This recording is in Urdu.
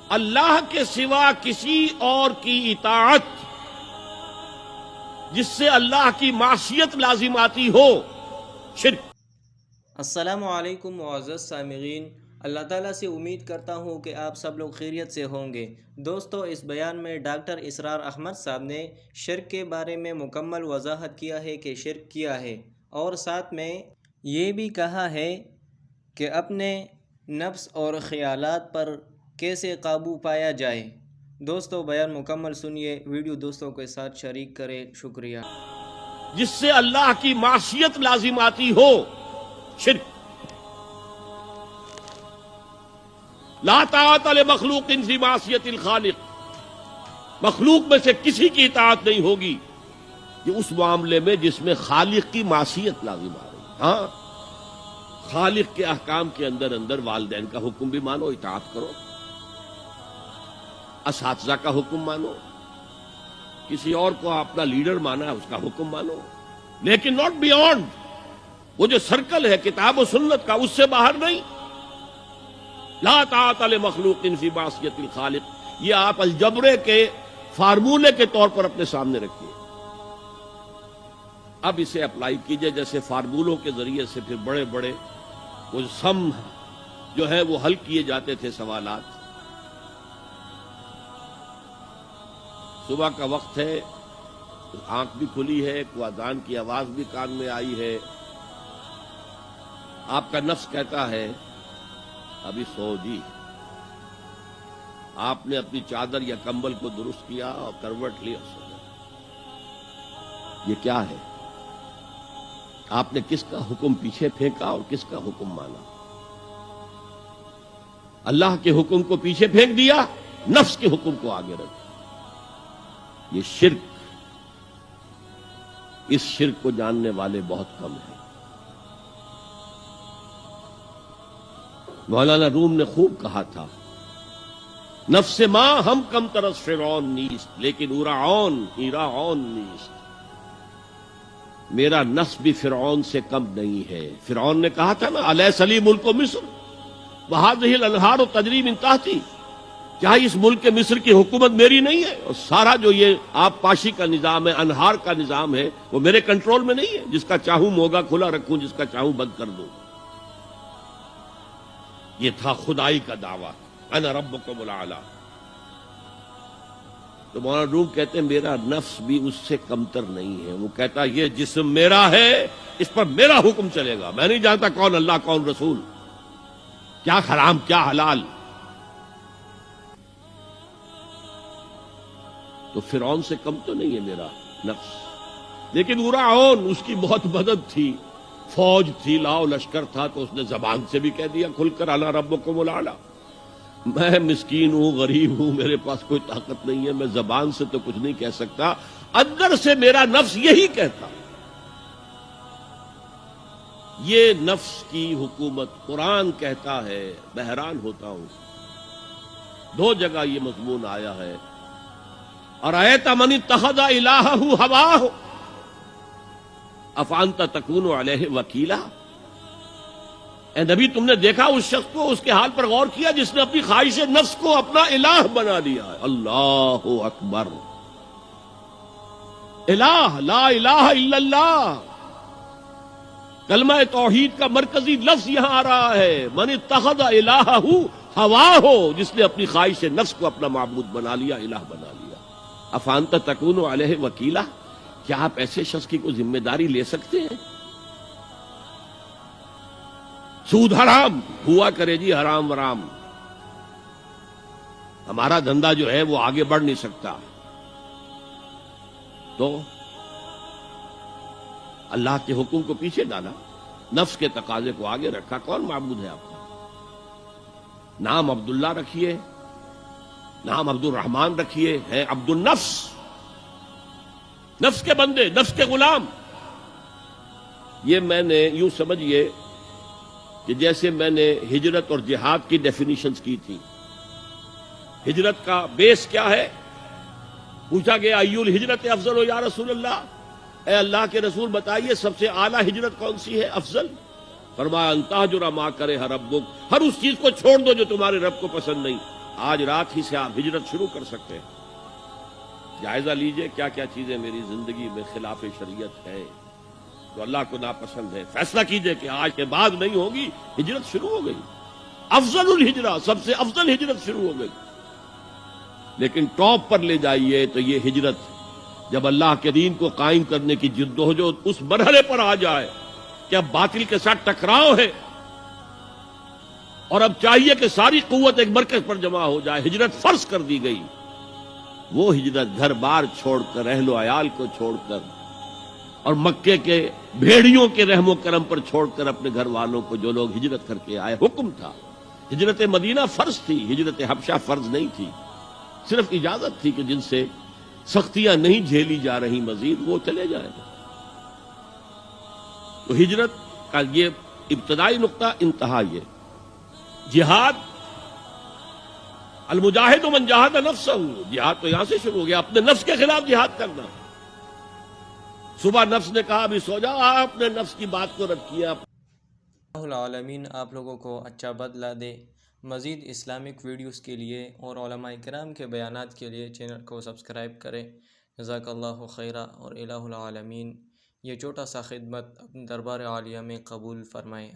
اللہ کے سوا کسی اور کی اطاعت جس سے اللہ کی معصیت لازم آتی ہو شرک۔ السلام علیکم معزز سامعین، اللہ تعالیٰ سے امید کرتا ہوں کہ آپ سب لوگ خیریت سے ہوں گے۔ دوستو، اس بیان میں ڈاکٹر اسرار احمد صاحب نے شرک کے بارے میں مکمل وضاحت کیا ہے کہ شرک کیا ہے، اور ساتھ میں یہ بھی کہا ہے کہ اپنے نفس اور خیالات پر کیسے قابو پایا جائے۔ دوستو، بیان مکمل سنیے، ویڈیو دوستوں کے ساتھ شریک کریں۔ شکریہ۔ جس سے اللہ کی معصیت لازم آتی ہو شرک۔ لا طاعت لمخلوق فی معصیت الخالق، مخلوق میں سے کسی کی اطاعت نہیں ہوگی یہ اس معاملے میں جس میں خالق کی معصیت لازم آ رہی ہے۔ ہاں، خالق کے احکام کے اندر والدین کا حکم بھی مانو، اطاعت کرو، اساتذہ کا حکم مانو، کسی اور کو اپنا لیڈر مانا ہے اس کا حکم مانو، لیکن ناٹ بیونڈ وہ جو سرکل ہے کتاب و سنت کا، اس سے باہر نہیں۔ لا طاعت لمخلوق فی معصیت الخالق، یہ آپ الجبرے کے فارمولے کے طور پر اپنے سامنے رکھیے۔ اب اسے اپلائی کیجئے، جیسے فارمولوں کے ذریعے سے پھر بڑے بڑے وہ سم جو ہے وہ حل کیے جاتے تھے سوالات۔ صبح کا وقت ہے، آنکھ بھی کھلی ہے، کوئی اذان کی آواز بھی کان میں آئی ہے، آپ کا نفس کہتا ہے ابھی سو جی۔ آپ نے اپنی چادر یا کمبل کو درست کیا اور کروٹ لی اور سو گئے۔ یہ کیا ہے؟ آپ نے کس کا حکم پیچھے پھینکا اور کس کا حکم مانا؟ اللہ کے حکم کو پیچھے پھینک دیا، نفس کے حکم کو آگے رکھ۔ یہ شرک، اس شرک کو جاننے والے بہت کم ہیں۔ مولانا روم نے خوب کہا تھا، نفس ماں ہم کم ترس فرعون نیست لیکن اورعون ایراعون نیست۔ میرا نفس بھی فرعون سے کم نہیں ہے۔ فرعون نے کہا تھا نا، الیس لی ملک مصر وہذہ الانہار تجری من تحتی، کیا اس ملک کے مصر کی حکومت میری نہیں ہے؟ اور سارا جو یہ آپ پاشی کا نظام ہے، انہار کا نظام ہے، وہ میرے کنٹرول میں نہیں ہے؟ جس کا چاہوں موگا کھلا رکھوں، جس کا چاہوں بند کر دوں۔ یہ تھا خدائی کا دعویٰ، انا ربکم الاعلی۔ تو مولانا روم کہتے ہیں میرا نفس بھی اس سے کمتر نہیں ہے۔ وہ کہتا یہ جسم میرا ہے، اس پر میرا حکم چلے گا، میں نہیں جانتا کون اللہ کون رسول، کیا حرام کیا حلال۔ تو فرعون سے کم تو نہیں ہے میرا نفس، لیکن اورعون اس کی بہت مدد تھی، فوج تھی، لاؤ لشکر تھا، تو اس نے زبان سے بھی کہہ دیا کھل کر انا ربکم الاعلی۔ میں مسکین ہوں، غریب ہوں، میرے پاس کوئی طاقت نہیں ہے، میں زبان سے تو کچھ نہیں کہہ سکتا، اندر سے میرا نفس یہی کہتا۔ یہ نفس کی حکومت قرآن کہتا ہے، میں حیران ہوتا ہوں۔ دو جگہ یہ مضمون آیا ہے، ارأیت من اتخذ الہہ ہواہ افانت تکون علیہ وکیلا۔ اے نبی، تم نے دیکھا اس شخص کو، اس کے حال پر غور کیا جس نے اپنی خواہش نفس کو اپنا الہ بنا لیا ہے۔ اللہ اکبر، الہ، لا الہ الا اللہ، کلمہ توحید کا مرکزی لفظ یہاں آ رہا ہے، من اتخذ الہہ ہواہ، جس نے اپنی خواہش نفس کو اپنا معبود بنا لیا، الہ بنا لیا۔ افانت تکون علیہ وکیلا، کیا آپ ایسے شخص کی کوئی ذمہ داری لے سکتے ہیں؟ سود حرام ہوا کرے جی، حرام ورام، ہمارا دھندا جو ہے وہ آگے بڑھ نہیں سکتا۔ تو اللہ کے حکم کو پیچھے ڈالا، نفس کے تقاضے کو آگے رکھا۔ کون معبود ہے آپ کا؟ نام عبداللہ رکھیے، نام عبد الرحمن رکھیے، ہے عبد النفس، نفس کے بندے، نفس کے غلام۔ یہ میں نے یوں سمجھیے کہ جیسے میں نے ہجرت اور جہاد کی ڈیفینیشنز کی تھی۔ ہجرت کا بیس کیا ہے؟ پوچھا گیا ایو الہجرت افضل یا رسول اللہ، اے اللہ کے رسول بتائیے سب سے اعلیٰ ہجرت کون سی ہے، افضل؟ فرمایا ان تہجر ما کرہ ربک، ہر اس چیز کو چھوڑ دو جو تمہارے رب کو پسند نہیں۔ آج رات ہی سے آپ ہجرت شروع کر سکتے ہیں۔ جائزہ لیجئے کیا کیا چیزیں میری زندگی میں خلاف شریعت ہیں، جو اللہ کو ناپسند ہے، فیصلہ کیجئے کہ آج کے بعد نہیں ہوگی، ہجرت شروع ہو گئی۔ افضل الہجرہ، سب سے افضل ہجرت شروع ہو گئی۔ لیکن ٹاپ پر لے جائیے تو یہ ہجرت جب اللہ کے دین کو قائم کرنے کی جدوجہد اس مرحلے پر آ جائے کہ اب باطل کے ساتھ ٹکراؤ ہے اور اب چاہیے کہ ساری قوت ایک مرکز پر جمع ہو جائے، ہجرت فرض کر دی گئی، وہ ہجرت گھر بار چھوڑ کر، اہل و عیال کو چھوڑ کر اور مکے کے بھیڑیوں کے رحم و کرم پر چھوڑ کر اپنے گھر والوں کو جو لوگ ہجرت کر کے آئے، حکم تھا۔ ہجرت مدینہ فرض تھی، ہجرت حبشہ فرض نہیں تھی، صرف اجازت تھی کہ جن سے سختیاں نہیں جھیلی جا رہی مزید وہ چلے جائیں۔ تو ہجرت کا یہ ابتدائی نقطہ، انتہا یہ جہاد، المجاہد من جاہد نفسہ، جہاد تو یہاں سے شروع ہو گیا، اپنے نفس کے خلاف جہاد کرنا۔ صبح نفس نے کہا ابھی سو جاؤ، آپ نے نفس کی بات کو رد کیا۔ اللہ العالمین آپ لوگوں کو اچھا بدلہ دے۔ مزید اسلامک ویڈیوز کے لیے اور علماء کرام کے بیانات کے لیے چینل کو سبسکرائب کریں۔ جزاک اللہ خیرہ، اور الہ العالمین یہ چھوٹا سا خدمت اپنے دربار عالیہ میں قبول فرمائیں۔